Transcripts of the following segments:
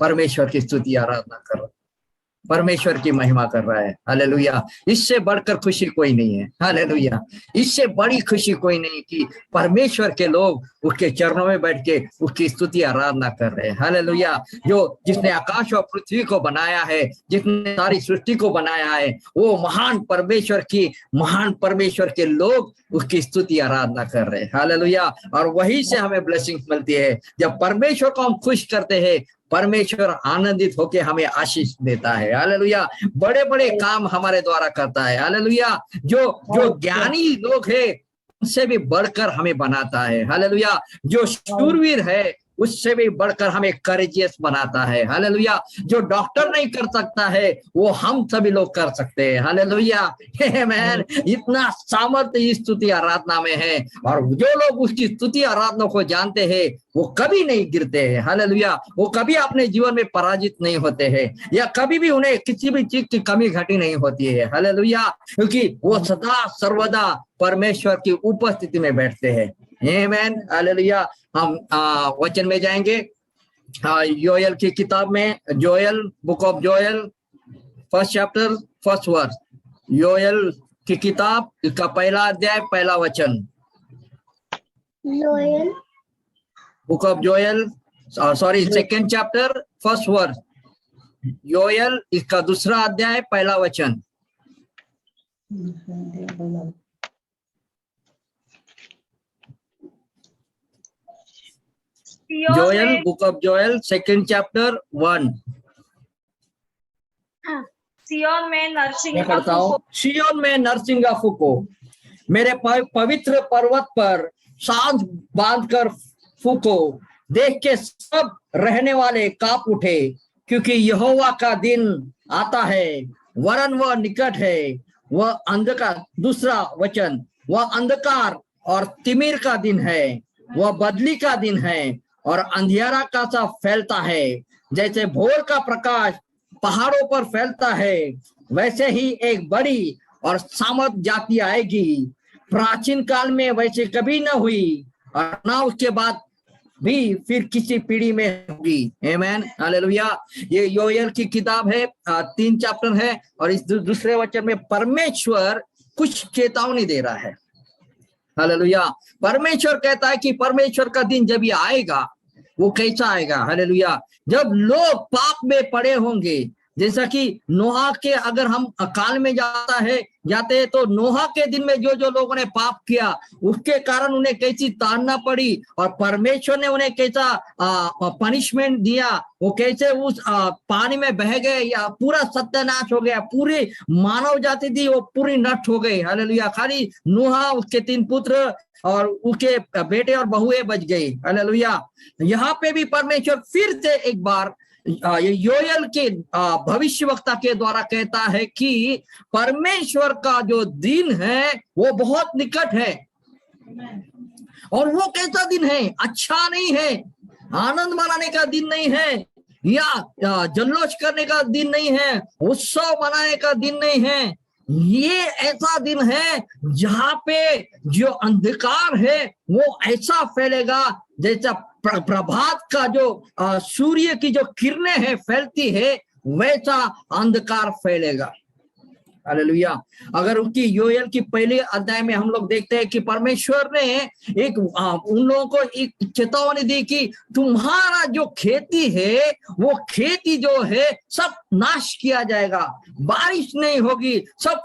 परमेश्वर की स्तुति आराधना कर रहा है, परमेश्वर की महिमा कर रहा है। हालेलुया। इससे बढ़कर खुशी कोई नहीं है। हालेलुया। इससे बड़ी खुशी कोई नहीं कि परमेश्वर के लोग उसके चरणों में बैठ के उसकी स्तुति आराधना कर रहे हैं। हालेलुया। जो जिसने आकाश और पृथ्वी को बनाया है, जिसने सारी सृष्टि को बनाया है, वो महान परमेश्वर के लोग उसकी स्तुति आराधना कर रहे हैं। हालेलुया। और वहीं से हमें ब्लेसिंग मिलती है। जब परमेश्वर को हम खुश करते हैं, परमेश्वर आनंदित होके हमें आशीष देता है। हालेलुया। बड़े बड़े काम हमारे द्वारा करता है। हालेलुया। जो ज्ञानी लोग हैं उससे भी बढ़कर हमें बनाता है। हालेलुया। जो शूरवीर है उससे भी बढ़कर हमें करेजियस बनाता है। हालेलुया। जो डॉक्टर नहीं कर सकता है वो हम सभी लोग कर सकते हैं। हालेलुया। आमीन। इतना सामर्थ्य इस स्तुति आराधना में है, और जो लोग उसकी स्तुति आराधना को जानते हैं वो कभी नहीं गिरते हैं। हालेलुया। वो कभी अपने जीवन में पराजित नहीं होते हैं, या कभी भी उन्हें किसी भी चीज की कमी घटी नहीं होती है। हालेलुया। क्योंकि वो सदा सर्वदा परमेश्वर की उपस्थिति में बैठते हैं। आमीन। हालेलुया। हम वचन में जाएंगे, योएल की किताब में, Joel, book of Joel, first chapter, first verse. योएल की किताब, इसका पहला अध्याय, पहला वचन। योएल, book of Joel, sorry, second chapter, first verse. योएल, इसका दूसरा अध्याय, पहला वचन। Joel, book of Joel, second chapter, 1। सियोन में नरसिंह मैं पढ़ता हूँ। सियोन में नरसिंगा फूको, मेरे पवित्र पर्वत पर सांझ बांधकर फूको, देख के सब रहने वाले कांप उठे, क्योंकि यहोवा का दिन आता है, वरन वह निकट है। वह अंधकार, दूसरा वचन, वह अंधकार और तिमिर का दिन है, वह बदली का दिन है, और अंधियारा का सा फैलता है। जैसे भोर का प्रकाश पहाड़ों पर फैलता है, वैसे ही एक बड़ी और सामर्थ जाति आएगी, प्राचीन काल में वैसे कभी न हुई, और ना उसके बाद भी फिर किसी पीढ़ी में होगी। आमीन। हालेलुया। ये योएल की किताब है, 3 चैप्टर है, और इस दूसरे वचन में परमेश्वर कुछ चेतावनी दे रहा है। हालेलुया। परमेश्वर कहता है कि परमेश्वर का दिन जब ये आएगा, वो कैसा आएगा? हालेलुया। जब लोग पाप में पड़े होंगे, जैसा कि नोहा के, अगर हम काल में जाते हैं तो नोहा के दिन में जो लोगों ने पाप किया उसके कारण उन्हें कैसी ताड़ना पड़ी, और परमेश्वर ने उन्हें कैसा पनिशमेंट दिया, वो कैसे उस पानी में बह गए, या पूरा सत्यानाश हो गया, पूरी मानव जाति थी वो पूरी नष्ट हो गई। हालेलुया। खाली नोहा, उसके 3 पुत्र और उसके बेटे और बहुएं बच गई। हालेलुया। यहाँ पे भी परमेश्वर फिर से एक बार योएल के भविष्यवक्ता के द्वारा कहता है कि परमेश्वर का जो दिन है वो बहुत निकट है। और वो कैसा दिन है? अच्छा नहीं है, आनंद मनाने का दिन नहीं है, या जल्लोष करने का दिन नहीं है, उत्सव मनाने का दिन नहीं है। ये ऐसा दिन है जहां पे जो अंधकार है वो ऐसा फैलेगा जैसा प्रभात का जो सूर्य की जो किरणें हैं फैलती है, वैसा अंधकार फैलेगा। हालेलुया। अगर उसकी योएल की पहले अध्याय में हम लोग देखते हैं कि परमेश्वर ने एक उन लोगों को एक चेतावनी दी कि तुम्हारा जो खेती है वो खेती जो है सब नाश किया जाएगा, बारिश नहीं होगी, सब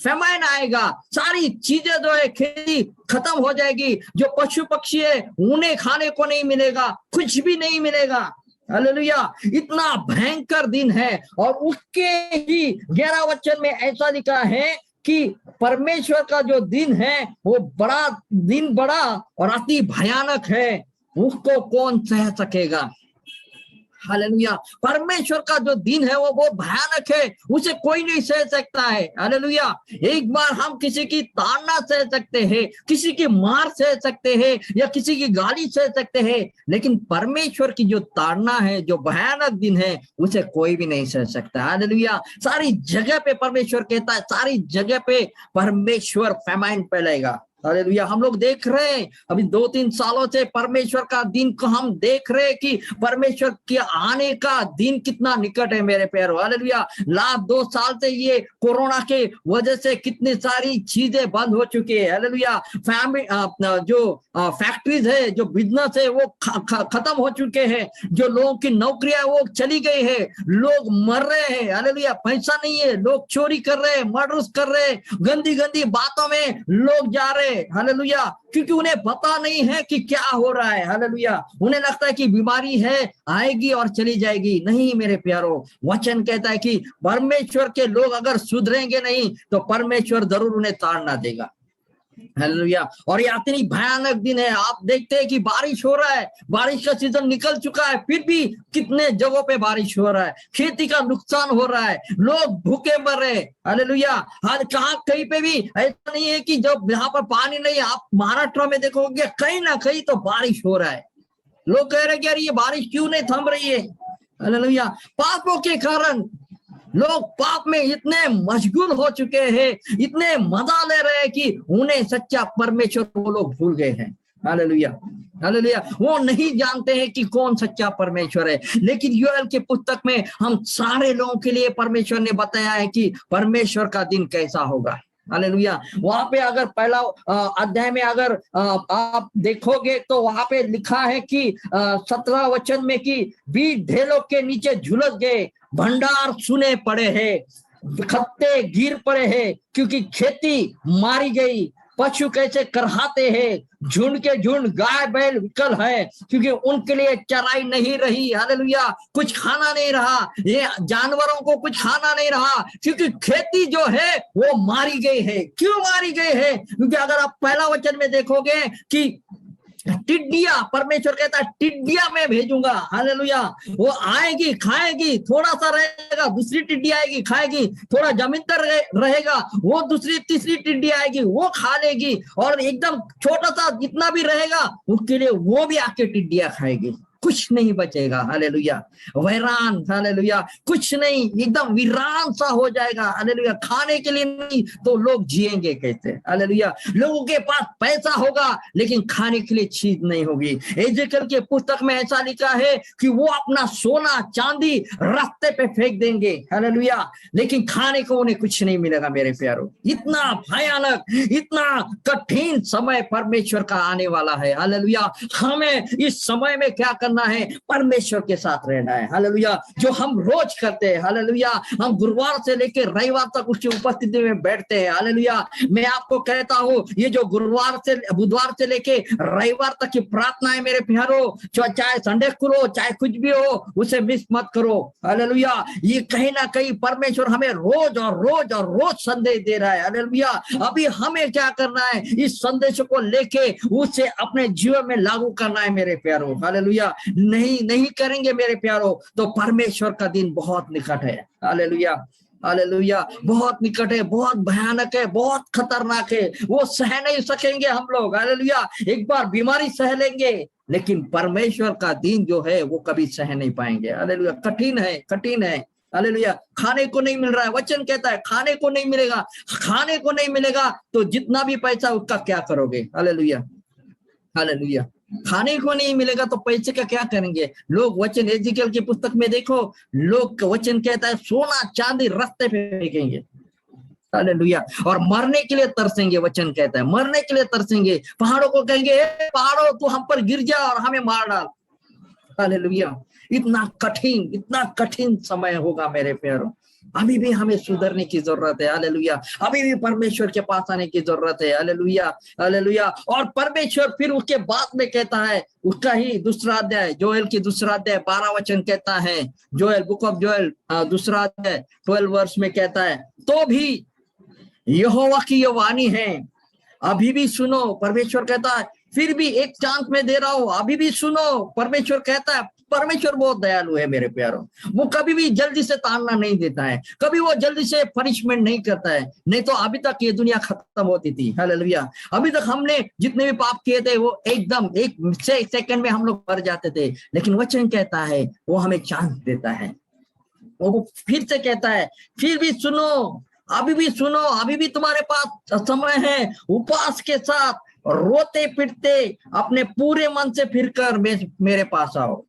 फेमाइन आएगा, सारी चीजें जो है खेती खत्म हो जाएगी, जो पशु पक्षी है उन्हें खाने को नहीं मिलेगा, कुछ भी नहीं मिलेगा। हालेलुया। इतना भयंकर दिन है। और उसके ही 11 वचन में ऐसा लिखा है कि परमेश्वर का जो दिन है वो बड़ा और अति भयानक है, उसको कौन सह सकेगा? हालेलुया। परमेश्वर का जो दिन है वो बहुत भयानक है, उसे कोई नहीं सह सकता है। हालेलुया। एक बार हम किसी की ताड़ना सह सकते हैं, किसी की मार सह सकते हैं, या किसी की गाली सह सकते हैं, लेकिन परमेश्वर की जो ताड़ना है, जो भयानक दिन है, उसे कोई भी नहीं सह सकता। हालेलुया। सारी जगह पे परमेश्वर कहता है, सारी जगह पे परमेश्वर फेमाइन फैलाएगा। हालेलुया। हम लोग देख रहे हैं अभी 2-3 सालों से परमेश्वर का दिन को हम देख रहे हैं कि परमेश्वर के आने का दिन कितना निकट है मेरे प्यारों। हालेलुया। लास्ट 2 साल से ये कोरोना के वजह से कितनी सारी चीजें बंद हो चुकी है। हालेलुया। फैमिली जो फैक्ट्रीज है, जो बिजनेस है वो खत्म हो चुके हैं, जो लोगों की नौकरियां वो चली गई है, लोग मर रहे हैं। हालेलुया। पैसा नहीं है, लोग चोरी कर रहे हैं, मर्डर्स कर रहे हैं, गंदी गंदी बातों में लोग जा रहे हैं। हालेलुया। क्योंकि उन्हें पता नहीं है कि क्या हो रहा है। हालेलुया। उन्हें लगता है कि बीमारी है, आएगी और चली जाएगी। नहीं मेरे प्यारो, वचन कहता है कि परमेश्वर के लोग अगर सुधरेंगे नहीं तो परमेश्वर जरूर उन्हें ताड़ना देगा। हालेलुया। और ये इतनी भयानक दिन है। आप देखते हैं कि बारिश हो रहा है, बारिश का सीजन निकल चुका है, फिर भी कितने जगहों पे बारिश हो रहा है, खेती का नुकसान हो रहा है, लोग भूखे मर रहे हैं। हालेलुया। हर कहीं कहीं पे भी ऐसा नहीं है कि जब यहाँ पर पानी नहीं, आप महाराष्ट्र में देखोगे कहीं ना कहीं तो बारिश हो रहा है। लोग कह रहे हैं कि यार ये बारिश क्यों नहीं थम रही है। हालेलुया। पापों के कारण लोग पाप में इतने मशगूल हो चुके हैं, इतने मजा ले रहे हैं कि उन्हें सच्चा परमेश्वर वो लोग भूल गए हैं। हालेलुया। हालेलुया। वो नहीं जानते हैं कि कौन सच्चा परमेश्वर है। लेकिन योएल के पुस्तक में हम सारे लोगों के लिए परमेश्वर ने बताया है कि परमेश्वर का दिन कैसा होगा। हालेलुया। वहां पे अगर पहला अध्याय में अगर आप देखोगे तो वहां पे लिखा है कि 17 वचन में कि बीज ढेलों के नीचे झुलस गए, भंडार सुने पड़े हैं, खत्ते गिर पड़े हैं, क्योंकि खेती मारी गई, पशु कैसे करहाते हैं, झुंड के झुंड गाय बैल विकल है, क्योंकि उनके लिए चराई नहीं रही। हालेलुया। कुछ खाना नहीं रहा, ये जानवरों को कुछ खाना नहीं रहा, क्योंकि खेती जो है वो मारी गई है। क्यों मारी गई है? क्योंकि अगर आप पहला वचन में देखोगे कि टिड्डिया, परमेश्वर कहता है टिड्डिया मैं भेजूंगा। हालेलुया। वो आएगी, खाएगी, थोड़ा सा रहेगा, दूसरी टिड्डी आएगी खाएगी, थोड़ा जमीन पर रहेगा, वो दूसरी तीसरी टिड्डी आएगी, वो खा लेगी, और एकदम छोटा सा जितना भी रहेगा उसके लिए वो भी आके टिड्डियां खाएगी। कुछ नहीं बचेगा। हालेलुया। वैरान, हालेलुया, कुछ नहीं, एकदम वीरान सा हो जाएगा। हालेलुया। खाने के लिए नहीं तो लोग जिएंगे कैसे? हालेलुया। लोगों के पास पैसा होगा लेकिन खाने के लिए चीज नहीं होगी। एजेकियल के पुस्तक में ऐसा लिखा है कि वो अपना सोना चांदी रास्ते पे फेंक देंगे। हालेलुया। लेकिन खाने को उन्हें कुछ नहीं मिलेगा मेरे प्यारो। इतना भयानक, इतना कठिन समय परमेश्वर का आने वाला है। हालेलुया। हमें इस समय में क्या करना है? परमेश्वर के साथ रहना है। हालेलुया। जो हम रोज करते हैं। हालेलुया। हम गुरुवार से लेकर रविवार तक उसकी उपस्थिति में बैठते हैं। हालेलुया। मैं आपको कहता हूं, ये जो गुरुवार से बुधवार से लेके रविवार तक की प्रार्थना है मेरे प्यारो, चाहे संडे स्कूल हो, चाहे कुछ भी हो, उसे मिस मत करो। हालेलुया। ये कहीं ना कहीं परमेश्वर हमें रोज और रोज और रोज संदेश दे रहा है। हालेलुया। अभी हमें क्या करना है? इस संदेश को लेके उसे अपने जीवन में लागू करना है मेरे प्यारो। हालेलुया। नहीं करेंगे मेरे प्यारो तो परमेश्वर का दिन बहुत निकट है। हालेलुया। हालेलुया। बहुत निकट है, बहुत भयानक है, बहुत खतरनाक है। वो सह नहीं सकेंगे हम लोग। हालेलुया। एक बार बीमारी सह लेंगे लेकिन परमेश्वर का दिन जो है वो कभी सह नहीं पाएंगे। हालेलुया। कठिन है, कठिन है। हालेलुया। खाने को नहीं मिल रहा है, वचन कहता है खाने को नहीं मिलेगा। खाने को नहीं मिलेगा तो जितना भी पैसा उसका क्या करोगे? हालेलुया। हालेलुया। खाने को नहीं मिलेगा तो पैसे का क्या करेंगे लोग? वचन एजेकियल की पुस्तक में देखो, लोग वचन कहता है सोना चांदी रास्ते पे फेंकेंगे। हालेलुया। और मरने के लिए तरसेंगे। वचन कहता है मरने के लिए तरसेंगे। पहाड़ों को कहेंगे पहाड़ों तू हम पर गिर जा और हमें मार डाल। हालेलुया। इतना कठिन समय होगा मेरे प्यारों। अभी भी हमें सुधरने की जरूरत है। हालेलुया। अभी भी परमेश्वर के पास आने की जरूरत है। हालेलुया। हालेलुया। और परमेश्वर फिर उसके बाद में कहता है, उसका ही दूसरा अध्याय, जोएल की दूसरा अध्याय 12 वचन कहता है, जोएल, बुक ऑफ जोएल दूसरा अध्याय 12 वर्ष में कहता है, तो भी यहोवा की ये वाणी है, अभी भी सुनो। परमेश्वर कहता है फिर भी एक चांस में दे रहा हूं, अभी भी सुनो। परमेश्वर कहता है, परमेश्वर बहुत दयालु है मेरे प्यारों। वो कभी भी जल्दी से ताड़ना नहीं देता है, कभी वो जल्दी से पनिशमेंट नहीं करता है। नहीं तो अभी तक ये दुनिया खत्म होती थी। हालेलुया। अभी तक हमने जितने भी पाप किए थे वो एकदम एक सेकंड में हम लोग मर जाते थे। लेकिन वचन कहता है वो हमें चांस देता है। वो फिर से कहता है फिर भी सुनो, अभी भी सुनो, अभी भी तुम्हारे पास समय है, उपवास के साथ रोते पिटते अपने पूरे मन से फिरकर मेरे पास आओ।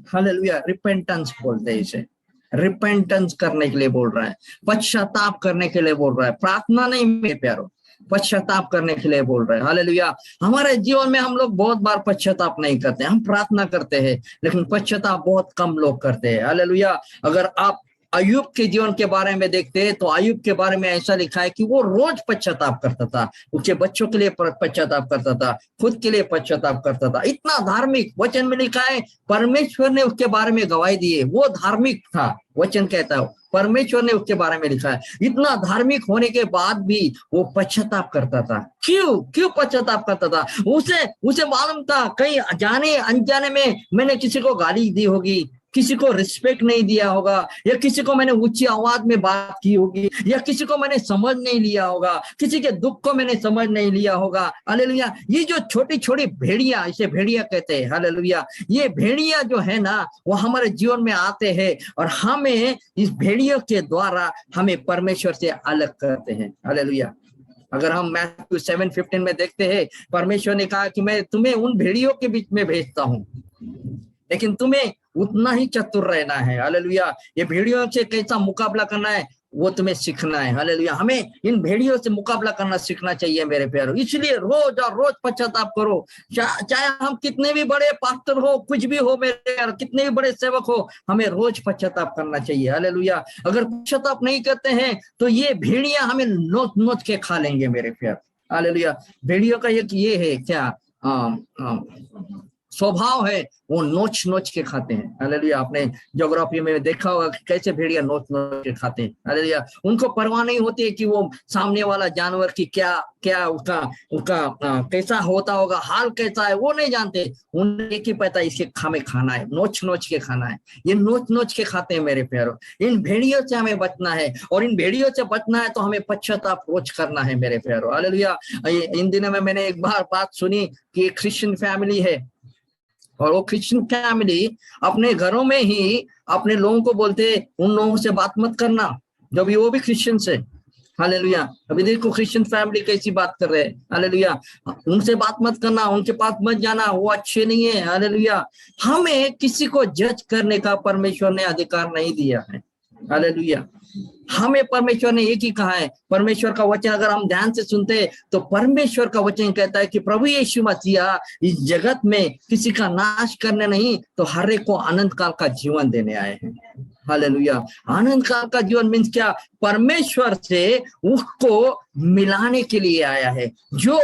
हालेलुया। रिपेंटेंस बोलते हैं इसे, रिपेंटेंस करने के लिए बोल रहा है, पश्चाताप करने के लिए बोल रहा है, प्रार्थना नहीं मेरे प्यारो, पश्चाताप करने के लिए बोल रहे हैं। हालेलुया। हमारे जीवन में हम लोग बहुत बार पश्चाताप नहीं करते, हम प्रार्थना करते हैं लेकिन पश्चाताप बहुत कम लोग करते हैं। हालेलुया। अगर आप अय्यूब के जीवन के बारे में देखते हैं तो अय्यूब के बारे में ऐसा लिखा है कि वो रोज पश्चाताप करता था, उसके बच्चों के लिए पश्चाताप करता था, खुद के लिए पश्चाताप करता था। इतना धार्मिक, वचन में लिखा है परमेश्वर ने उसके बारे में गवाही दी है, वो धार्मिक था। वचन कहता है परमेश्वर ने उसके बारे में लिखा है, इतना धार्मिक होने के बाद भी वो पश्चाताप करता था। क्यों पश्चाताप करता था? उसे मालूम था कहीं जाने अनजाने में मैंने किसी को गाली दी होगी, किसी को रिस्पेक्ट नहीं दिया होगा, या किसी को मैंने ऊंची आवाज में बात की होगी, या किसी को मैंने समझ नहीं लिया होगा, किसी के दुख को मैंने समझ नहीं लिया होगा। हालेलुया। ये जो छोटी छोटी भेड़िया, इसे भेड़िया कहते हैं। हालेलुया। ये भेड़िया जो है ना, वो हमारे जीवन में आते हैं और हमें इस भेड़ियों के द्वारा हमें परमेश्वर से अलग करते हैं। हालेलुया। अगर हम मैथ्यू 7:15 में देखते हैं, परमेश्वर ने कहा कि मैं तुम्हें उन भेड़ियों के बीच में भेजता हूँ, लेकिन तुम्हें उतना ही चतुर रहना है। हालेलुया। ये भेड़ियों से कैसा मुकाबला करना है वो तुम्हें सीखना है। हालेलुया। हमें इन भेड़ियों से मुकाबला करना सीखना चाहिए मेरे प्यारों। इसलिए रोज और रोज पश्चाताप करो, चाहे हम कितने भी बड़े पास्टर हो, कुछ भी हो मेरे प्यार, कितने भी बड़े सेवक हो, हमें रोज पश्चाताप करना चाहिए। हालेलुया। अगर पश्चाताप नहीं करते हैं तो ये भेड़ियां हमें नोच नोच के खा लेंगे मेरे प्यार। हालेलुया। भेड़ियों का एक ये है क्या स्वभाव है, वो नोच नोच के खाते हैं। हालेलुया। आपने ज्योग्राफी में देखा होगा कि कैसे भेड़िया नोच नोच के खाते हैं। हालेलुया। उनको परवाह नहीं होती है कि वो सामने वाला जानवर की क्या उसका कैसा होता होगा, हाल कैसा है, वो नहीं जानते। उन्हें एक ही पता है, इसके हमें खाना है, नोच नोच के खाना है। ये नोच नोच के खाते हैं मेरे प्यारों। इन भेड़ियों से हमें बचना है, और इन भेड़ियों से बचना है तो हमें पश्चाताप रोज करना है मेरे प्यारों। हालेलुया। इन दिनों में मैंने एक बार बात सुनी कि एक क्रिश्चियन फैमिली है, और वो क्रिश्चियन फैमिली अपने घरों में ही अपने लोगों को बोलते उन लोगों से बात मत करना जो भी वो भी क्रिश्चियन से। हालेलुया। अभी देखो क्रिश्चियन फैमिली कैसी बात कर रहे हैं। हालेलुया। उनसे बात मत करना, उनके पास मत जाना, वो अच्छे नहीं है। हालेलुया। हमें किसी को जज करने का परमेश्वर ने अधिकार नहीं दिया है। हालेलुया। हमें परमेश्वर ने एक ही कहा है, परमेश्वर का वचन अगर हम ध्यान से सुनते हैं तो परमेश्वर का वचन कहता है कि प्रभु यीशु मसीह इस जगत में किसी का नाश करने नहीं तो हर एक को अनंत काल का जीवन देने आए हैं। हालेलुया। अनंत काल का जीवन मीन्स क्या? परमेश्वर से उसको मिलाने के लिए आया है। जो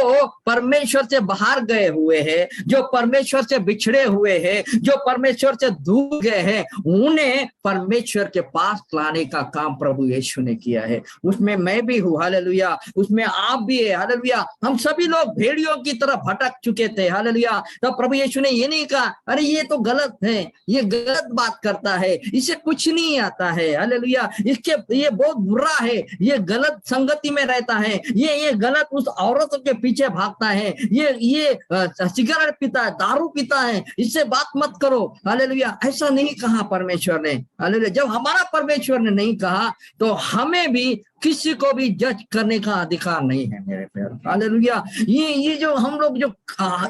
परमेश्वर से बाहर गए हुए हैं, जो परमेश्वर से बिछड़े हुए हैं, जो परमेश्वर से दूर गए हैं, उन्हें परमेश्वर के पास लाने का काम प्रभु यीशु ने किया है। उसमें मैं भी हूँ। हालेलुया। उसमें आप भी है। हालेलुया। हम सभी लोग भेड़ियों की तरह भटक चुके थे। हालेलुया। तो प्रभु यीशु ने ये नहीं कहा अरे ये तो गलत है, ये गलत बात करता है, इसे कुछ नहीं आता है। हालेलुया। ये बहुत बुरा है, ये गलत संगति में रहता है, ये गलत उस औरतों के पीछे भागता है, ये सिगरेट पीता है, दारू पीता है, इससे बात मत करो। हालेलुया। ऐसा नहीं कहा परमेश्वर ने। हालेलुया। जब हमारा परमेश्वर ने नहीं कहा तो हमें भी किसी को भी जज करने का अधिकार नहीं है मेरे प्यारे। हालेलुया। ये जो हम लोग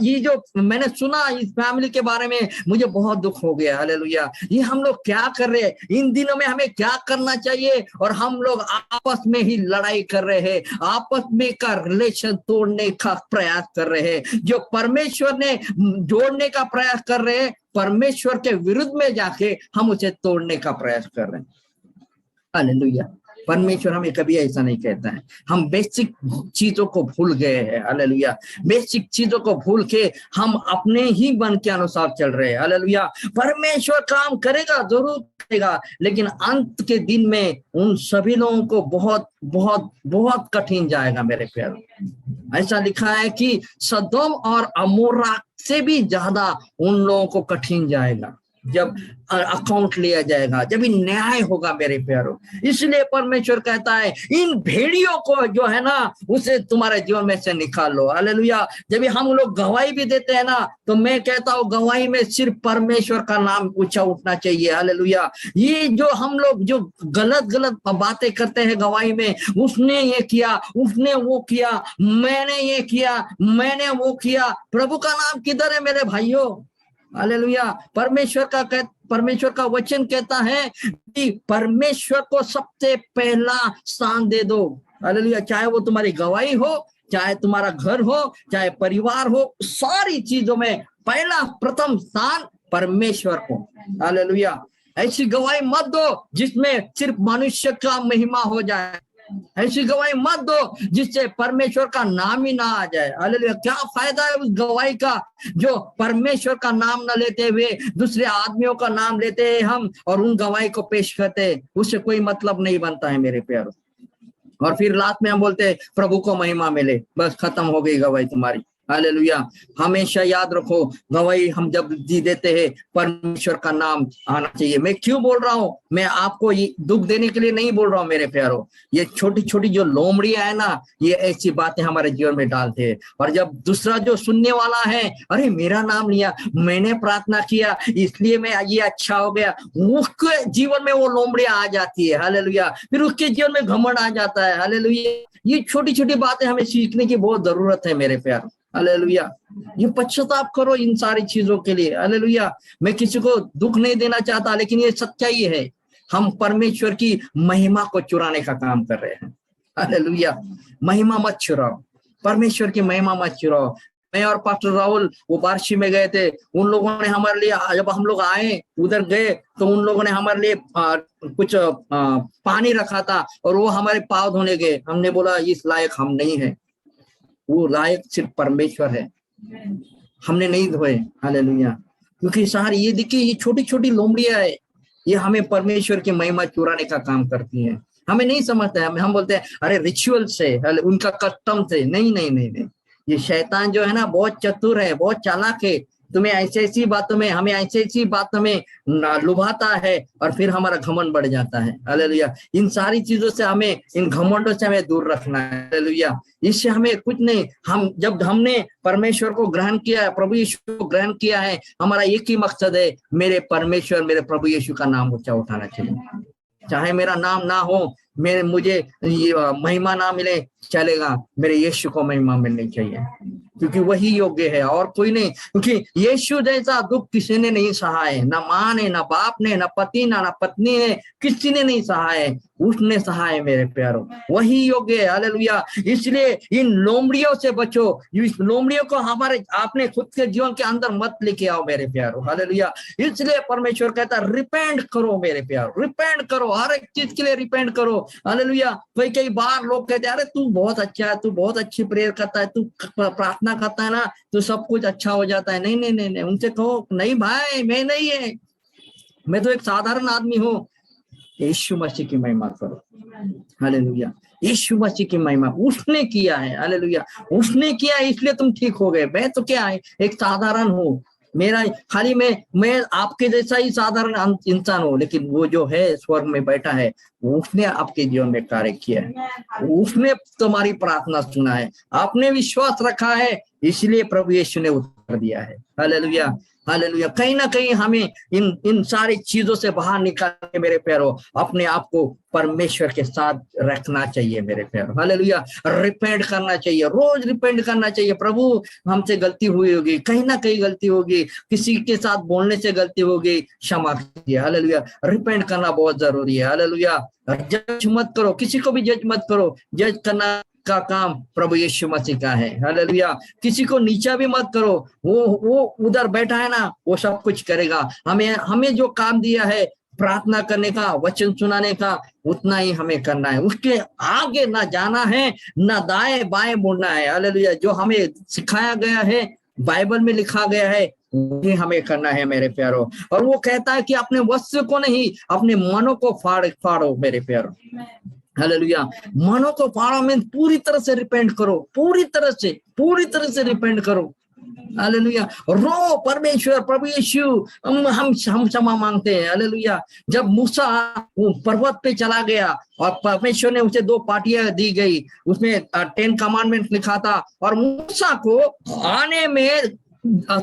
ये जो मैंने सुना इस फैमिली के बारे में, मुझे बहुत दुख हो गया। हालेलुया। ये हम लोग क्या कर रहे हैं? इन दिनों में हमें क्या करना चाहिए? और हम लोग आपस में ही लड़ाई कर रहे हैं, आपस में का रिलेशन तोड़ने का प्रयास कर रहे हैं। जो परमेश्वर ने जोड़ने का प्रयास कर रहे हैं, परमेश्वर के विरुद्ध में जाके हम उसे तोड़ने का प्रयास कर रहे हैं। हालेलुया। परमेश्वर हमें कभी ऐसा नहीं कहता है। हम बेसिक चीजों को भूल गए हैं। हालेलुया। बेसिक चीजों को भूल के हम अपने ही मन के अनुसार चल रहे हैं। हालेलुया। परमेश्वर काम करेगा, जरूर करेगा, लेकिन अंत के दिन में उन सभी लोगों को बहुत बहुत बहुत कठिन जाएगा मेरे प्यारे। ऐसा लिखा है कि सदोम और अमोरा से भी ज्यादा उन लोगों को कठिन जाएगा। जब अकाउंट लिया जाएगा, जब न्याय होगा मेरे प्यारो। इसलिए परमेश्वर कहता है इन भेड़ियों को जो है ना उसे तुम्हारे जीवन में से निकाल लो। हालेलुया। जब हम लोग गवाही भी देते हैं ना, तो मैं कहता हूँ गवाही में सिर्फ परमेश्वर का नाम ऊंचा उठना चाहिए। हालेलुया। ये जो हम लोग जो गलत गलत बातें करते हैं गवाही में, उसने ये किया, उसने वो किया, मैंने ये किया, मैंने वो किया, प्रभु का नाम किधर है मेरे भाइयों? हालेलुया। परमेश्वर का वचन कहता है कि परमेश्वर को सबसे पहला स्थान दे दो। हालेलुया। चाहे वो तुम्हारी गवाही हो, चाहे तुम्हारा घर हो, चाहे परिवार हो, सारी चीजों में पहला प्रथम स्थान परमेश्वर को। हालेलुया। ऐसी गवाही मत दो जिसमें सिर्फ मनुष्य का महिमा हो जाए। ऐसी गवाही मत दो जिससे परमेश्वर का नाम ही ना आ जाए। हालेलुया। क्या फायदा है उस गवाही का जो परमेश्वर का नाम न लेते हुए दूसरे आदमियों का नाम लेते हैं हम और उन गवाही को पेश करते हैं, उससे कोई मतलब नहीं बनता है मेरे प्यारों। और फिर लास्ट में हम बोलते हैं प्रभु को महिमा मिले, बस खत्म हो गई गवाही तुम्हारी। हालेलुया। हमेशा याद रखो गवाही हम जब दी देते हैं परमेश्वर का नाम आना चाहिए। मैं क्यों बोल रहा हूँ, मैं आपको ये दुख देने के लिए नहीं बोल रहा हूँ मेरे प्यारो। ये छोटी छोटी जो लोमड़ियां है ना, ये ऐसी बातें हमारे जीवन में डालते हैं। और जब दूसरा जो सुनने वाला है, अरे मेरा नाम लिया, मैंने प्रार्थना किया इसलिए मैं ये अच्छा हो गया, उसके जीवन में वो लोमड़ियां आ जाती है। हालेलुया। फिर उसके जीवन में घमंड आ जाता है। हालेलुया। ये छोटी छोटी बातें हमें सीखने की बहुत जरूरत है मेरे प्यारो। हालेलुया। ये पश्चाताप करो इन सारी चीजों के लिए। हालेलुया। मैं किसी को दुख नहीं देना चाहता, लेकिन ये सच्चाई है, हम परमेश्वर की महिमा को चुराने का काम कर रहे हैं। हालेलुया। महिमा मत चुराओ, परमेश्वर की महिमा मत चुराओ। मैं और पास्टर राहुल वो बार्शी में गए थे, उन लोगों ने हमारे लिए, जब हम लोग आए उधर गए तो उन लोगों ने हमारे लिए कुछ पानी रखा था और वो हमारे पाँव धोने गए। हमने बोला इस लायक हम नहीं है, वो लायक सिर्फ परमेश्वर है, हमने नहीं धोए। हालेलुया। क्योंकि सारी ये देखिए ये छोटी छोटी लोमड़ियां है, ये हमें परमेश्वर की महिमा चुराने का काम करती है। हमें नहीं समझता है, हम बोलते हैं अरे रिचुअल से, उनका कस्टम से। नहीं नहीं नहीं नहीं, ये शैतान जो है ना बहुत चतुर है, बहुत चालाक है। तुम्हें ऐसी ऐसी बातों में, हमें ऐसी ऐसी बातों में लुभाता है और फिर हमारा घमंड बढ़ जाता है। हालेलुया। इन सारी चीजों से हमें, इन घमंडों से हमें दूर रखना है। हालेलुया। इससे हमें कुछ नहीं, हम जब हमने परमेश्वर को ग्रहण किया है, प्रभु यीशु को ग्रहण किया है, हमारा एक ही मकसद है, मेरे परमेश्वर मेरे प्रभु यीशु का नाम ऊंचा उठाना चाहिए। चाहे मेरा नाम ना हो, मुझे महिमा ना मिले चलेगा, मेरे यीशु को महिमा मिलनी चाहिए, क्योंकि वही योग्य है और कोई नहीं। क्योंकि यीशु जैसा दुख किसी ने नहीं सहा है, ना माँ ने, ना बाप ने, ना पति ना पत्नी ने, किसी ने नहीं सहा है, उसने सहा है मेरे प्यारों, वही योग्य है। हालेलुया। इसलिए इन लोमड़ियों से बचो, इस लोमड़ियों को हमारे आपने खुद के जीवन के अंदर मत लेके आओ मेरे प्यारों। हालेलुया। इसलिए परमेश्वर कहता है रिपेंट करो मेरे प्यारों, रिपेंट करो, हर एक चीज के लिए रिपेंट करो। हालेलुया। कई बार लोग कहते हैं अरे तू बहुत अच्छा है, तू बहुत अच्छी प्रेयर करता है, तू प्रार्थना करता है ना, तो सब कुछ अच्छा हो जाता है। नहीं नहीं नहीं नहीं, उनसे कहो नहीं भाई, मैं नहीं है, मैं तो एक साधारण आदमी हूँ। यीशु मसीह की महिमा करो। हालेलुया। यीशु मसीह की महिमा, उसने किया है। हालेलुया। उसने किया है इसलिए तुम ठीक हो गए। मैं तो क्या है, एक साधारण हूँ, मेरा खाली मैं आपके जैसा ही साधारण इंसान हूँ, लेकिन वो जो है स्वर्ग में बैठा है, उसने आपके जीवन में कार्य किया है, उसने तुम्हारी प्रार्थना सुना है, आपने विश्वास रखा है, इसलिए प्रभु यीशु ने उत्तर दिया है। हालेलुया। हालेलुया। कहीं ना कहीं हमें इन सारी चीजों से बाहर निकाल के मेरे प्यारों अपने आप को परमेश्वर के साथ रखना चाहिए मेरे प्यारों। हालेलुया। रिपेंट करना चाहिए, रोज रिपेंट करना चाहिए। प्रभु हमसे गलती हुई होगी, कहीं ना कहीं गलती होगी, किसी के साथ बोलने से गलती होगी, क्षमा कीजिए। हालेलुया। रिपेंट करना बहुत जरूरी है। हालेलुया। जज मत करो, किसी को भी जज मत करो, जज करना का काम प्रभु यीशु मसीह का है। हालेलुया। किसी को नीचा भी मत करो, वो उधर बैठा है ना, वो सब कुछ करेगा। हमें जो काम दिया है प्रार्थना करने का, वचन सुनाने का, उतना ही हमें करना है, उसके आगे ना जाना है, ना दाएं बाएं मुड़ना है। हालेलुया। जो हमें सिखाया गया है, बाइबल में लिखा गया है, वही हमें करना है मेरे प्यारों। और वो कहता है कि अपने वस्त्र को नहीं, अपने मनों को फाड़ो मेरे प्यारों। हालेलुया। मनों को फाड़ो में पूरी तरह से रिपेंट करो, पूरी तरह से रिपेंट करो। हालेलुया। रो परमेश्वर, प्रभु यीशु, हम क्षमा मांगते हैं। हालेलुया। जब मूसा वो पर्वत पे चला गया और परमेश्वर ने उसे 2 पार्टियां दी गई, उसमें 10 कमांडमेंट लिखा था, और मूसा को आने में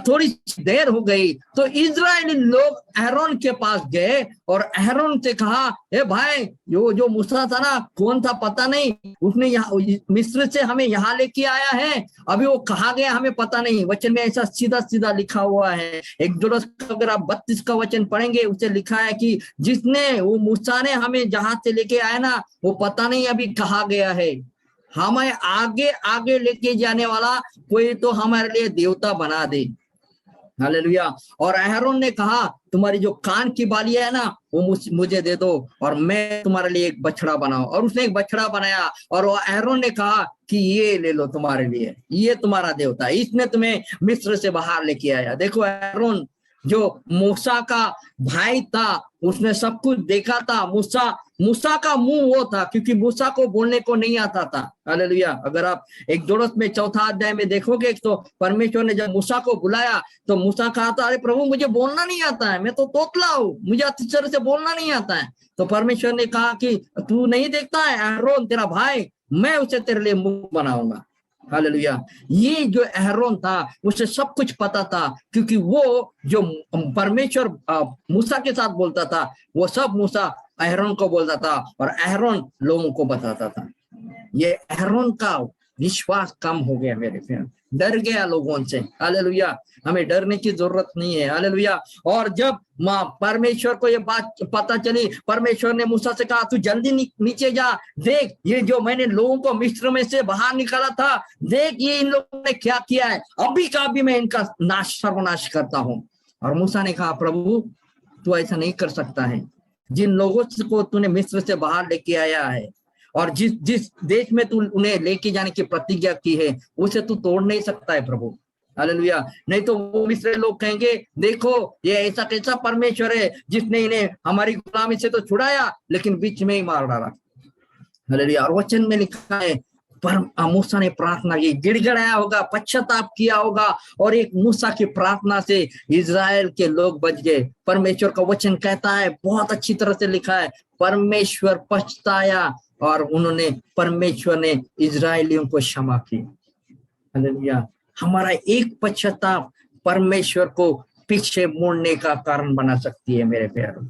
थोड़ी देर हो गई, तो इजरायली लोग अहरोन के पास गए और अहरोन से कहा, ए भाई, जो मूसा था ना, कौन था पता नहीं, उसने यहाँ मिस्र से हमें यहाँ लेके आया है, अभी वो कहाँ गया हमें पता नहीं। वचन में ऐसा सीधा सीधा लिखा हुआ है। एक्सोडस अगर आप 32 का वचन पढ़ेंगे, उसे लिखा है कि जिसने वो मूसा ने हमें जहां से लेके आया ना, वो पता नहीं अभी कहाँ गया है। हमें आगे आगे लेके जाने वाला कोई तो हमारे लिए देवता बना दे। हालेलुया। और अहरोन ने कहा, तुम्हारी जो कान की बालियां है ना, वो मुझे दे दो और मैं तुम्हारे लिए एक बछड़ा बनाऊं। और उसने एक बछड़ा बनाया और वो अहरोन ने कहा कि ये ले लो तुम्हारे लिए, ये तुम्हारा देवता, इसने तुम्हें मिस्र से बाहर लेके आया। देखो, अहरोन जो मूसा का भाई था, उसने सब कुछ देखा था। मूसा का मुंह वो था, क्योंकि मूसा को बोलने को नहीं आता था। हालेलुया। अगर आप एक्सोडस में 4 अध्याय में देखोगे, तो परमेश्वर ने जब मूसा को बुलाया तो मूसा कहा था, अरे प्रभु, मुझे बोलना नहीं आता है, मैं तो तोतला हूँ, मुझे अच्छी तरह से बोलना नहीं आता है। तो परमेश्वर ने कहा कि तू नहीं देखता है, अहरोन तेरा भाई, मैं उसे तेरे लिए मुंह बनाऊंगा। हालेलुया। ये जो अहरोन था, उसे सब कुछ पता था, क्योंकि वो जो परमेश्वर मूसा के साथ बोलता था, वो सब मूसा अहरोन को बोलता था और अहरोन लोगों को बताता था। ये अहरोन का विश्वास कम हो गया मेरे फ्रेंड, डर गया लोगों से। हालेलुया। हमें डरने की जरूरत नहीं है। हालेलुया। और जब परमेश्वर को ये बात पता चली, परमेश्वर ने मूसा से कहा, तू जल्दी नीचे जा, देख ये जो मैंने लोगों को मिस्र में से बाहर निकाला था, देख ये इन लोगों ने क्या किया है, अभी का अभी मैं इनका सर्वनाश करता हूं। और मूसा ने कहा, प्रभु तू ऐसा नहीं कर सकता है, जिन लोगों को तूने मिस्र से बाहर लेके आया है और जिस देश में तू उन्हें लेके जाने की प्रतिज्ञा की है, उसे तू तोड़ नहीं सकता है प्रभु। हालेलुया। नहीं तो वो मिस्र लोग कहेंगे, देखो ये ऐसा कैसा परमेश्वर है जिसने इन्हें हमारी गुलामी से तो छुड़ाया, लेकिन बीच में ही मार डाला। हालेलुया। और वचन में लिखा है, पर मूसा ने प्रार्थना की, गिड़गिड़ाया होगा, पश्चाताप किया होगा, और एक मूसा की प्रार्थना से इजराइल के लोग बच गए। परमेश्वर का वचन कहता है, बहुत अच्छी तरह से लिखा है, परमेश्वर पछताया और परमेश्वर ने इजराइलियों को क्षमा की। हालेलुया। हमारा एक पश्चाताप परमेश्वर को पीछे मुड़ने का कारण बना सकती है मेरे प्यारों।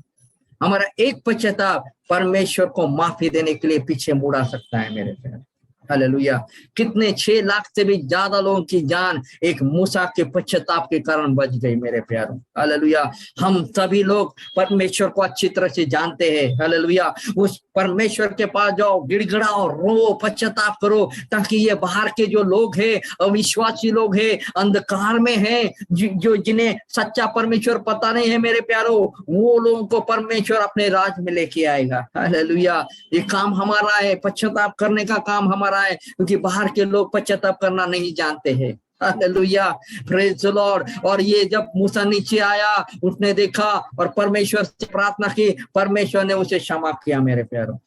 हमारा एक पश्चाताप परमेश्वर को माफी देने के लिए पीछे मुड़ा सकता है मेरे प्यारों। हालेलुया। कितने 6 लाख से भी ज्यादा लोगों की जान एक मूसा के पश्चाताप के कारण बच गई मेरे प्यारों। हालेलुया। हम सभी लोग परमेश्वर को अच्छी तरह से जानते हैं। हालेलुया। उस परमेश्वर के पास जाओ, गिड़गिड़ाओ, रो, पश्चाताप करो, ताकि ये बाहर के जो लोग हैं, अविश्वासी लोग हैं, अंधकार में हैं, जो जिन्हें सच्चा परमेश्वर पता नहीं है मेरे प्यारों, वो लोगों को परमेश्वर अपने राज में लेके आएगा। हालेलुया। ये काम हमारा है, पश्चाताप करने का काम हमारा है, क्योंकि बाहर के लोग पश्चाताप करना नहीं जानते हैं। हालेलुया। Praise the Lord. और ये जब मूसा नीचे आया, उसने देखा और परमेश्वर से प्रार्थना की, परमेश्वर ने उसे क्षमा किया मेरे प्यारों।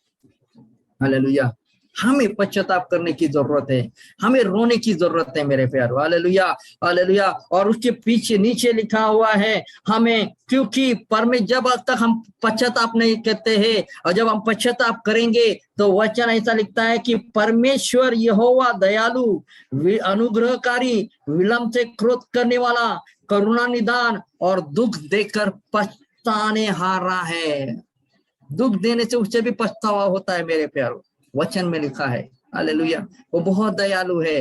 हालेलुया। हमें पश्चाताप करने की जरूरत है, हमें रोने की जरूरत है मेरे प्यारों। हालेलुया। हालेलुया। और उसके पीछे नीचे लिखा हुआ है, हमें, क्योंकि जब तक हम पश्चाताप नहीं करते हैं, और जब हम पश्चाताप करेंगे तो वचन ऐसा लिखता है कि परमेश्वर यहोवा दयालु, अनुग्रहकारी, विलंब से क्रोध करने वाला, करुणा निदान और दुख देकर पछताने हारा है। दुख देने से उससे भी पछतावा होता है मेरे प्यारों, वचन में लिखा है। हालेलुया। वो बहुत दयालु है,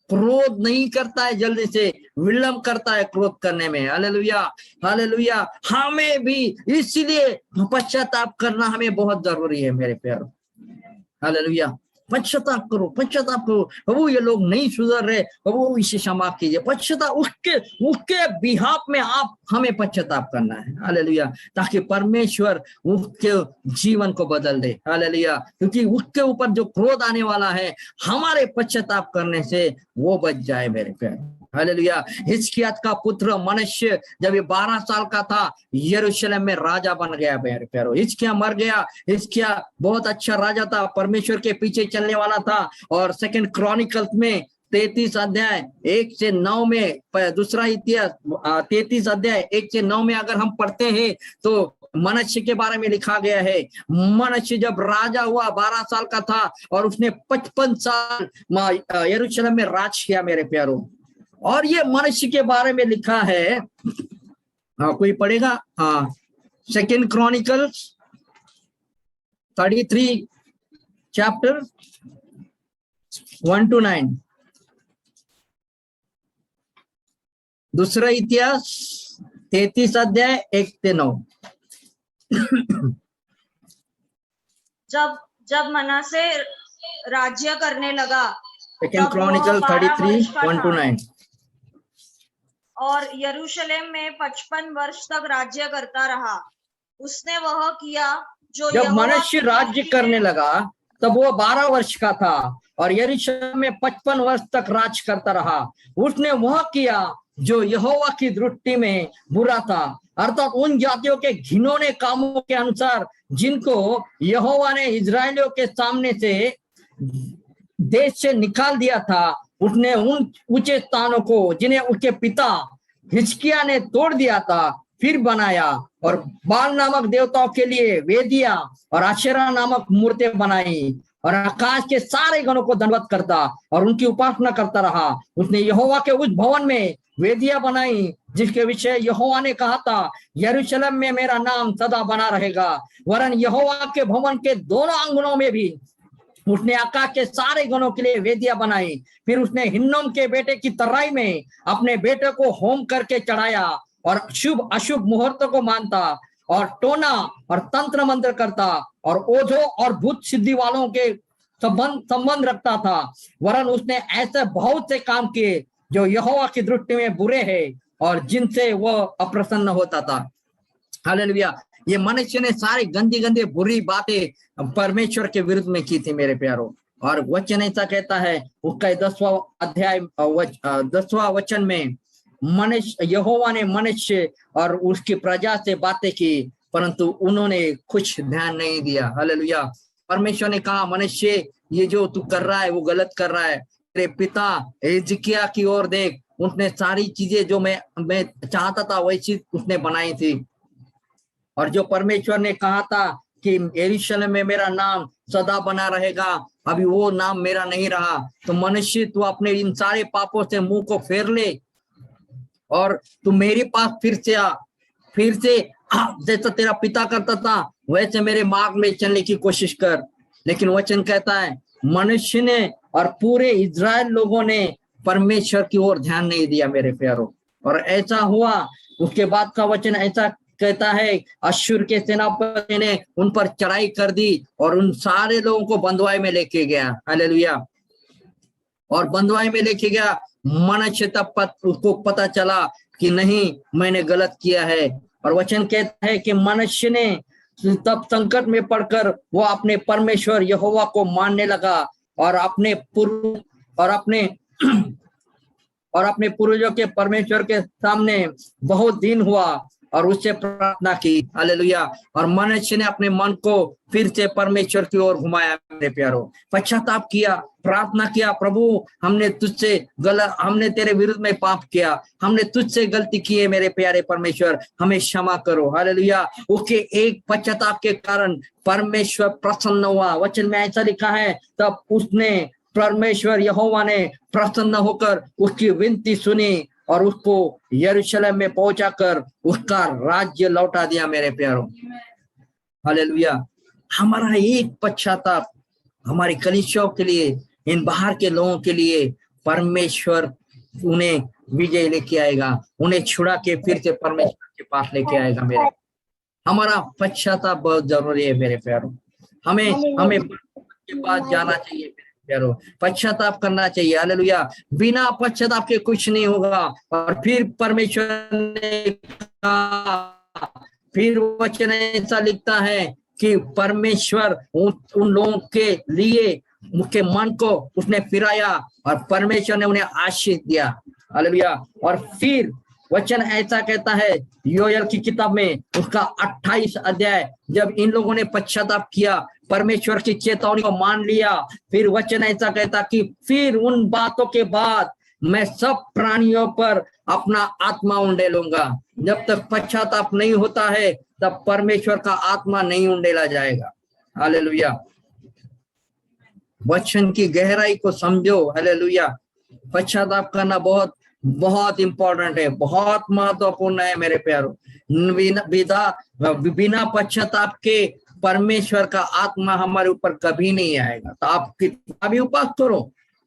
क्रोध नहीं करता है जल्दी से, विलंब करता है क्रोध करने में। हालेलुया। हालेलुया। हमें भी इसलिए पश्चाताप करना हमें बहुत जरूरी है मेरे प्यारों। हालेलुया। पश्चाताप करो, पश्चाताप करो, प्रभु ये लोग नहीं सुधर रहे, प्रभु इसे क्षमा कीजिए। पश्चाताप, उसके बिहाफ में आप हमें पश्चाताप करना है। हालेलुया। ताकि परमेश्वर उसके जीवन को बदल दे। हालेलुया। क्योंकि उसके ऊपर जो क्रोध आने वाला है, हमारे पश्चाताप करने से वो बच जाए मेरे प्यार। हालेलुया। हिजकिय्याह का पुत्र मनुष्य जब ये 12 साल का था, यरूशलेम में राजा बन गया मेरे प्यारों। हिजकिय्याह मर गया। हिजकिय्याह बहुत अच्छा राजा था, परमेश्वर के पीछे चलने वाला था। और 2 क्रॉनिकल्स में 33 अध्याय 1 से 9 में, दूसरा इतिहास 33 अध्याय 1 से 9 में अगर हम पढ़ते हैं तो मनश्शे के बारे में लिखा गया है। मनश्शे जब राजा हुआ 12 साल का था और उसने 55 साल यरूशलेम में राज किया मेरे प्यारों। और ये मनश्शे के बारे में लिखा है, कोई पढ़ेगा? Second chronicles 33 chapter 1 to 9। दूसरा इतिहास 33 अध्याय 1 से 9। जब मनासे राज्य करने लगा, सेकेंड क्रॉनिकल 33 1 to 9। और यरूशलेम में 55 वर्ष तक राज्य करता रहा। उसने वह किया जो जब मनुष्य राज्य करने लगा तब वो 12 वर्ष का था और यरूशलेम में 55 वर्ष तक राज करता रहा। उसने वह किया जो यहोवा की दृष्टि में बुरा था, अर्थात उन जातियों के घिनौने कामों के अनुसार जिनको यहोवा ने इजरायलियों के सामने से देश से निकाल दिया था। उसने उन ऊंचे स्थानों को जिन्हें उसके पिता हिजकिय्याह ने तोड़ दिया था फिर बनाया और बाल नामक देवताओं के लिए वेदियां और आशेरा नामक मूर्तें बनाई और आकाश के सारे गणों को दंडवत करता और उनकी उपासना करता रहा। उसने यहोवा के उस भवन में वेदियां बनाई जिसके विषय यहोवा ने कहा था, यरूशलेम में मेरा नाम सदा बना रहेगा। वरन यहोवा के भवन के दोनों आंगनों में भी उसने आकाश के सारे गणों के लिए वेदियां बनाई। फिर उसने हिन्नोम के बेटे की तराई में अपने बेटे को होम करके चढ़ाया और शुभ अशुभ मुहूर्तों को मानता और टोना और तंत्र मंत्र करता और ओझों और भूत सिद्धि वालों के संबंध रखता था। वरन उसने ऐसे बहुत से काम किए जो यहोवा की दृष्टि में बुरे हैं और जिनसे वह अप्रसन्न होता था। हालेलुया। ये मनुष्य ने सारी गंदी गंदी बुरी बातें परमेश्वर के विरुद्ध में की थी मेरे प्यारों। और वचन ऐसा कहता है उसका 10वां अध्याय 10वां वचन में, मनुष्य यहोवा ने मनुष्य और उसकी प्रजा से बातें की परंतु उन्होंने कुछ ध्यान नहीं दिया। हालेलुया। परमेश्वर ने कहा, मनुष्य ये जो तू कर रहा है वो गलत कर रहा है। तेरे पिता हिजकिय्याह की ओर देख, उसने सारी चीजें जो मैं चाहता था वैसी उसने बनाई थी। और जो परमेश्वर ने कहा था कि यरूशलेम में मेरा नाम सदा बना रहेगा, अभी वो नाम मेरा नहीं रहा। तो मनुष्य तू अपने इन सारे पापों से मुंह को फेर ले और तू मेरे पास फिर से आ, फिर से जैसा तेरा पिता करता था वैसे मेरे मार्ग में चलने की कोशिश कर। लेकिन वचन कहता है मनुष्य ने और पूरे इजराइल लोगों ने परमेश्वर की ओर ध्यान नहीं दिया मेरे प्यारों। और ऐसा हुआ, उसके बाद का वचन ऐसा कहता है, अश्शूर के सेनापति ने उन पर चढ़ाई कर दी और उन सारे लोगों को बंधुआई में लेके गया। हालेलुया। और बंधुआई में लेके गया। मनुष्य तब उसको पता चला कि नहीं मैंने गलत किया है। और वचन कहता है कि मनुष्य ने तब संकट में पड़कर वो अपने परमेश्वर यहोवा को मानने लगा और अपने पूर्वजों के परमेश्वर के सामने बहुत दिन हुआ और उससे प्रार्थना की। हालेलुया। और मनुष्य ने अपने मन को फिर से परमेश्वर की ओर घुमाया मेरे प्यारों, पश्चाताप किया, प्रार्थना किया, प्रभु हमने तेरे विरुद्ध में पाप किया, हमने तुझसे गलती की है मेरे प्यारे परमेश्वर, हमें क्षमा करो। हालेलुया। उसके एक पश्चाताप के कारण परमेश्वर प्रसन्न हुआ। वचन में ऐसा लिखा है, तब उसने परमेश्वर यहोवा ने प्रसन्न होकर उसकी विनती सुनी और उसको यरूशलेम में पहुंचाकर उसका राज्य लौटा दिया मेरे प्यारों। हालेलुया। हमारा एक पश्चाताप हमारी कलीसियाओं के लिए, इन बाहर के लोगों के लिए परमेश्वर उन्हें विजय लेके आएगा, उन्हें छुड़ा के फिर से परमेश्वर के पास लेके आएगा। मेरे हमारा पश्चाताप बहुत जरूरी है मेरे प्यारों। हमें के पास जाना चाहिए प्यारो, पश्चाताप करना चाहिए। हालेलुया। बिना पश्चाताप के कुछ नहीं होगा। और फिर परमेश्वर ने कहा, फिर वचन ऐसा लिखता है कि परमेश्वर उन लोगों के लिए उनके मन को उसने फिराया और परमेश्वर ने उन्हें आशीष दिया। हालेलुया। और फिर वचन ऐसा कहता है योएल की किताब में उसका 28 अध्याय, जब इन लोगों ने पश्चाताप किया, परमेश्वर की चेतावनी को मान लिया, फिर वचन ऐसा कहता कि फिर उन बातों के बाद मैं सब प्राणियों पर अपना आत्मा उंडेलूंगा। जब तक पश्चाताप नहीं होता है तब परमेश्वर का आत्मा नहीं उंडेला जाएगा। हालेलुया। वचन की गहराई को समझो। हालेलुया। पश्चाताप करना बहुत बहुत इंपॉर्टेंट है, बहुत महत्वपूर्ण है मेरे प्यारों। बिना पश्चाताप के परमेश्वर का आत्मा हमारे ऊपर कभी नहीं आएगा। तो आप कितना भी उपास करो,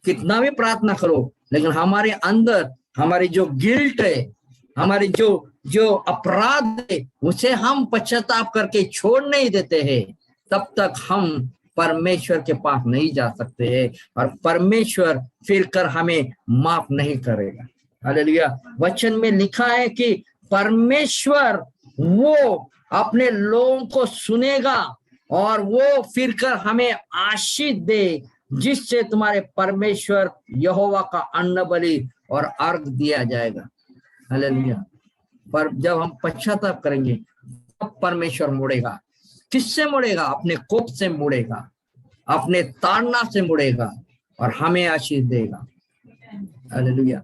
कितना भी प्रार्थना करो, लेकिन हमारे अंदर हमारी जो गिल्ट है, हमारी जो अपराध है, उसे हम पश्चाताप करके छोड़ नहीं देते हैं, तब तक हम परमेश्वर के पास नहीं जा सकते हैं और परमेश्वर फिर कर हमें माफ नहीं करेगा। हालेलुया। वचन में लिखा है कि परमेश्वर वो अपने लोगों को सुनेगा और वो फिर कर हमें आशीष दे, जिससे तुम्हारे परमेश्वर यहोवा का अन्न बलि और अर्घ दिया जाएगा। हालेलुया। पर जब हम पश्चाताप करेंगे तब परमेश्वर मुड़ेगा। किससे मुड़ेगा? अपने कोप से मुड़ेगा, अपने ताड़ना से मुड़ेगा और हमें आशीष देगा। हालेलुया।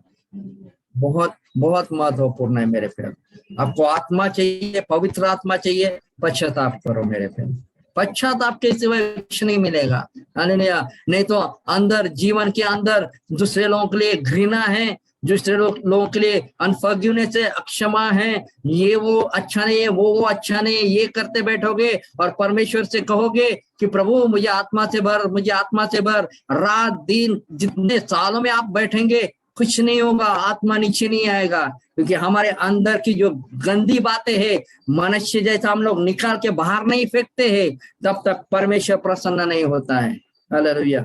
बहुत बहुत महत्वपूर्ण है मेरे प्यारे। आपको आत्मा चाहिए, पवित्र आत्मा चाहिए, पश्चाताप करो मेरे प्यारे। पश्चाताप के सिवाय कुछ नहीं मिलेगा। हालेलुया। नहीं तो अंदर, जीवन के अंदर दूसरे लोगों के लिए घृणा है, दूसरे लोगों के लिए अनफॉरगिवनेस है, अक्षमा है, ये वो अच्छा नहीं है, वो अच्छा नहीं है, ये करते बैठोगे और परमेश्वर से कहोगे कि प्रभु मुझे आत्मा से भर, मुझे आत्मा से भर। रात दिन जितने सालों में आप बैठेंगे कुछ नहीं होगा, आत्मा नीचे नहीं आएगा, क्योंकि हमारे अंदर की जो गंदी बातें हैं, मनुष्य जैसा हम लोग निकाल के बाहर नहीं फेंकते हैं, तब तक परमेश्वर प्रसन्न नहीं होता है। हालेलुया।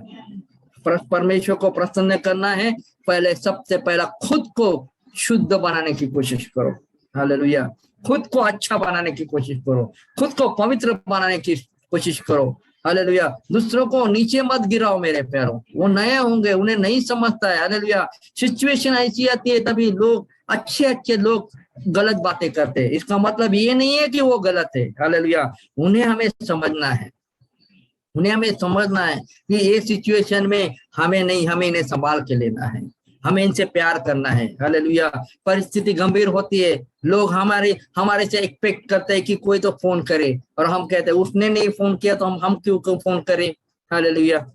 परमेश्वर को प्रसन्न करना है, पहले सबसे पहला खुद को शुद्ध बनाने की कोशिश करो। हालेलुया। खुद को अच्छा बनाने की कोशिश करो, खुद को पवित्र बनाने की कोशिश करो। हालेलुया। दूसरों को नीचे मत गिराओ मेरे प्यारों, वो नए होंगे, उन्हें नहीं समझता है। हालेलुया। सिचुएशन ऐसी आती है तभी लोग अच्छे लोग गलत बातें करते हैं। इसका मतलब ये नहीं है कि वो गलत है। हालेलुया। उन्हें हमें समझना है, उन्हें हमें समझना है कि ये सिचुएशन में हमें इन्हें संभाल के लेना है, हमें इनसे प्यार करना है। हालेलुया। परिस्थिति गंभीर होती है, लोग हमारे से एक्सपेक्ट करते हैं कि कोई तो फोन करे, और हम कहते हैं उसने नहीं फोन किया तो हम क्यों फोन करें। हालेलुया।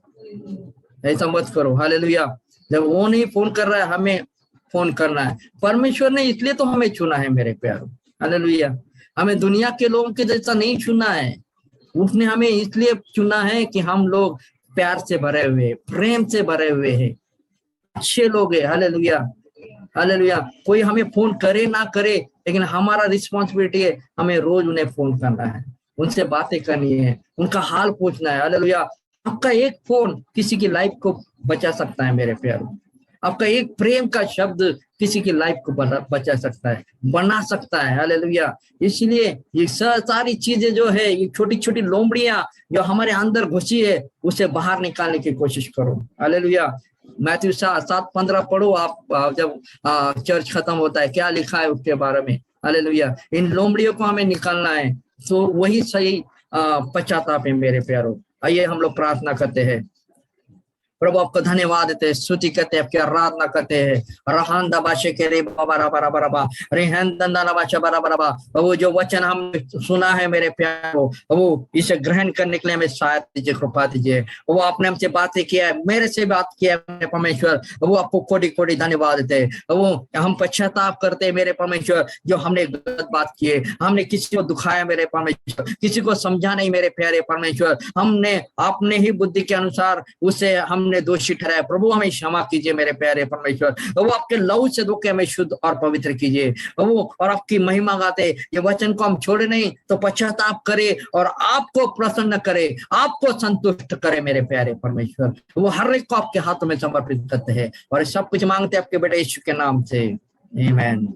ऐसा मत करो। हालेलुया। जब वो नहीं फोन कर रहा है, हमें फोन करना है। परमेश्वर ने इसलिए तो हमें चुना है मेरे प्यारों। हालेलुया। हमें दुनिया के लोगों के जैसा नहीं चुना है, उसने हमें इसलिए चुना है कि हम लोग प्यार से भरे हुए, प्रेम से भरे हुए हैं, अच्छे लोग हैं। हालेलुया। हालेलुया। कोई हमें फोन करे ना करे, लेकिन हमारा रिस्पॉन्सिबिलिटी है, हमें रोज उन्हें फोन करना है, उनसे बातें करनी है, उनका हाल पूछना है। हालेलुया। आपका एक फोन किसी की लाइफ को बचा सकता है मेरे प्यारों। आपका एक प्रेम का शब्द किसी की लाइफ को बचा सकता है, बना सकता है। हालेलुया। इसलिए ये सारी चीजें जो है, ये छोटी छोटी लोमड़ियां जो हमारे अंदर घुसी है, उसे बाहर निकालने की कोशिश करो। हालेलुया। मैथ्यू 7:15 पढ़ो आप, जब चर्च खत्म होता है, क्या लिखा है उसके बारे में। हालेलुया। इन लोमड़ियों को हमें निकालना है, तो वही सही पश्चाताप है मेरे प्यारों। आइए हम लोग प्रार्थना करते हैं। प्रभु आपको धन्यवाद देते हैं, स्तुति करते हैं, आपकी आराधना करते हैं। रहन दबाशे के रे बाबा रबा रबा रबा रेहन दंदा नबाशा बरा बरा। वो जो वचन हमने सुना है मेरे प्यारों, वो इसे ग्रहण करने के लिए हमें सहायता दीजिए, कृपा दीजिए। वो आपने हमसे बातें किया है, मेरे से बात किया है परमेश्वर, वो आपको कोटि कोटि धन्यवाद देते हैं। वो हम पश्चाताप करते हैं मेरे परमेश्वर, जो हमने गलत बात की है, हमने किसी को दुखाया मेरे परमेश्वर, किसी को समझा नहीं मेरे प्यारे परमेश्वर, हमने अपने ही बुद्धि के अनुसार उसे हमने दोषी ठहराया। प्रभु हमें क्षमा कीजिए मेरे प्यारे परमेश्वर। वो आपके लहू से धो के हमें शुद्ध और पवित्र कीजिए। वो और आपकी महिमा गाते, ये वचन को हम छोड़े नहीं, तो पश्चाताप करे और आपको प्रसन्न करे, आपको संतुष्ट करे मेरे प्यारे परमेश्वर। वो हर एक को आपके हाथों में समर्पित करते हैं और सब कुछ मांगते हैं आपके बेटे यीशु के नाम से। आमीन।